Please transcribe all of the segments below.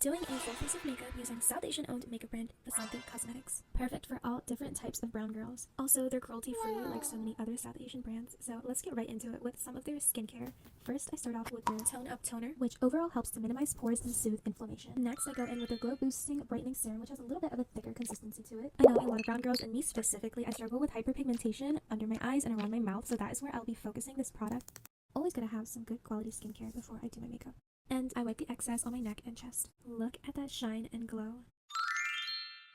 Doing a full face of makeup using South Asian owned makeup brand Vasanthi Cosmetics. Perfect for all different types of brown girls. Also, they're cruelty free like so many other South Asian brands, so let's get right into it with some of their skincare. First, I start off with their Tone Up Toner, which overall helps to minimize pores and soothe inflammation. Next, I go in with their Glow Boosting Brightening Serum, which has a little bit of a thicker consistency to it. I know a lot of brown girls, and me specifically, I struggle with hyperpigmentation under my eyes and around my mouth, so that is where I'll be focusing this product. Always gotta have some good quality skincare before I do my makeup. And I wipe the excess on my neck and chest. Look at that shine and glow.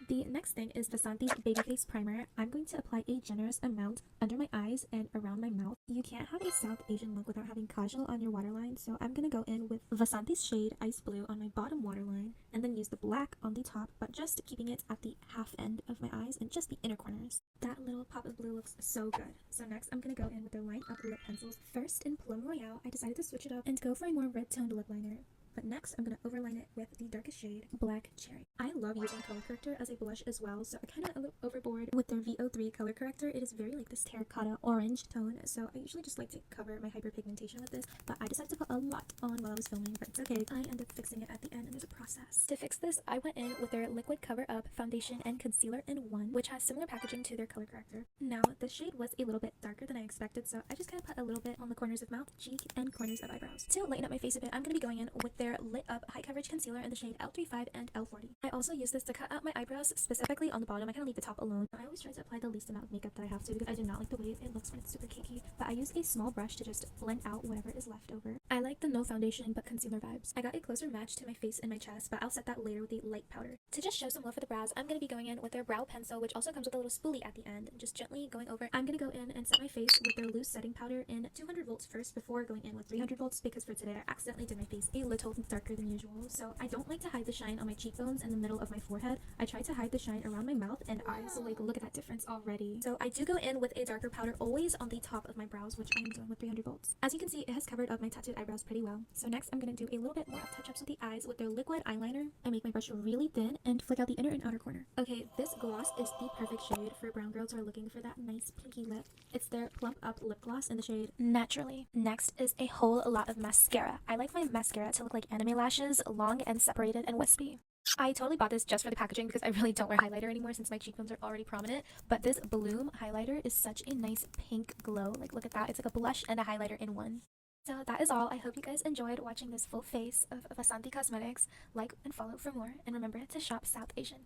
The next thing is Vasanthi's Baby Face Primer. I'm going to apply a generous amount under my eyes and around my mouth. You can't have a South Asian look without having kajal on your waterline, so I'm going to go in with Vasanthi's shade Ice Blue on my bottom waterline, and then use the black on the top, but just keeping it at the half end of my eyes and just the inner corners. That little pop of blue looks so good. So next I'm going to go in with their Line Up lip pencils. First, in Plum Royale, I decided to switch it up and go for a more red-toned lip liner. But next, I'm going to overline it with the darkest shade, Black Cherry. I love using color corrector as a blush as well, so I kind of look overboard with their VO3 color corrector. It is very like this terracotta orange tone, so I usually just like to cover my hyperpigmentation with this, but I decided to put a lot on while I was filming, but it's okay. I ended up fixing it at the end, and there's a process. To fix this, I went in with their Liquid Cover Up Foundation and Concealer in one, which has similar packaging to their color corrector. Now, the shade was a little bit darker than I expected, so I just kind of put a little bit on the corners of mouth, cheek, and corners of eyebrows. To lighten up my face a bit, I'm going to be going in with their Lit Up High Coverage Concealer in the shade L35 and L40. I also use this to cut out my eyebrows, specifically on the bottom. I kind of leave the top alone. I always try to apply the least amount of makeup that I have to because I do not like the way it looks when it's super cakey, but I use a small brush to just blend out whatever is left over. I like the no foundation but concealer vibes. I got a closer match to my face and my chest, but I'll set that later with a light powder. To just show some love for the brows, I'm going to be going in with their brow pencil, which also comes with a little spoolie at the end, and just gently going over. I'm going to go in and set my face with their loose setting powder in 200 volts first before going in with 300 volts because for today I accidentally did my face a little darker than usual, so I don't like to hide the shine on my cheekbones and the middle of my forehead. I try to hide the shine around my mouth and eyes, so like look at that difference already. So I do go in with a darker powder always on the top of my brows, which I am doing with 300 volts. As you can see, it has covered up my tattooed eyebrows pretty well. So next I'm going to do a little bit more touch-ups with the eyes with their liquid eyeliner. I make my brush really thin and flick out the inner and outer corner. Okay, this gloss is the perfect shade for brown girls who are looking for that nice pinky lip. It's their Plump Up lip gloss in the shade Naturally. Next is a whole lot of mascara. I like my mascara to look like anime lashes, long and separated and wispy. I totally bought this just for the packaging because I really don't wear highlighter anymore since my cheekbones are already prominent, but this Bloom highlighter is such a nice pink glow. Like look at that, it's like a blush and a highlighter in one. So that is all. I hope you guys enjoyed watching this full face of Vasanthi Cosmetics. Like and follow for more, and remember to shop South Asian.